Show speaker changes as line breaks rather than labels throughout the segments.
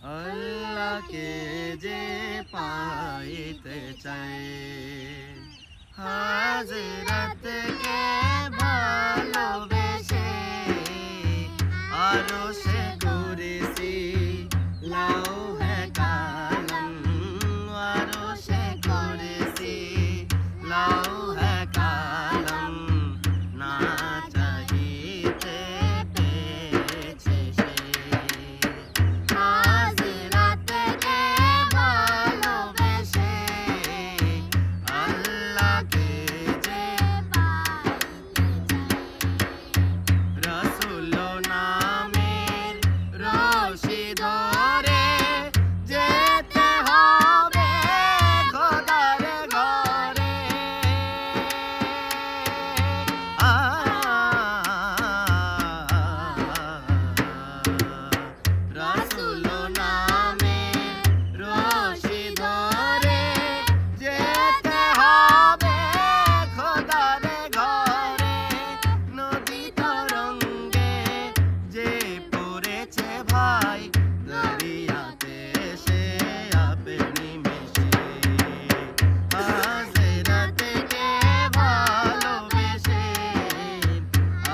আল্লাহকে যে পাইতে চাই, হাজরাতকে ভালোবেসে আরশে কুরসি লৌহে কালাম, আরশে কুরসি লৌহে কালাম না চাহিতে পেয়েছে সে। হাজরাতকে ভালোবেসে আল্লাহকে যে রাসূল নামের রশি ধরে যেতে হবে খোদার ঘরে। রাসূল নামের রশি ধরে যেতে হবে খোদার ঘরে। নদী তরঙ্গে যে পড়েছে ভাই দরিয়াতে সে আপনি মিশে। হাজরাতকে ভালোবেসে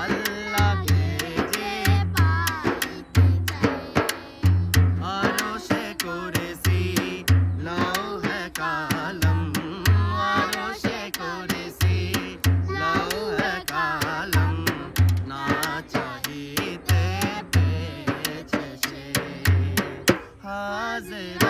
আল্লাহকে যে আরশে কুরসি লৌহে কালাম, আরশে কুরসি লৌহে কালাম না চাহিতে পেয়েছে সে। হাজরাত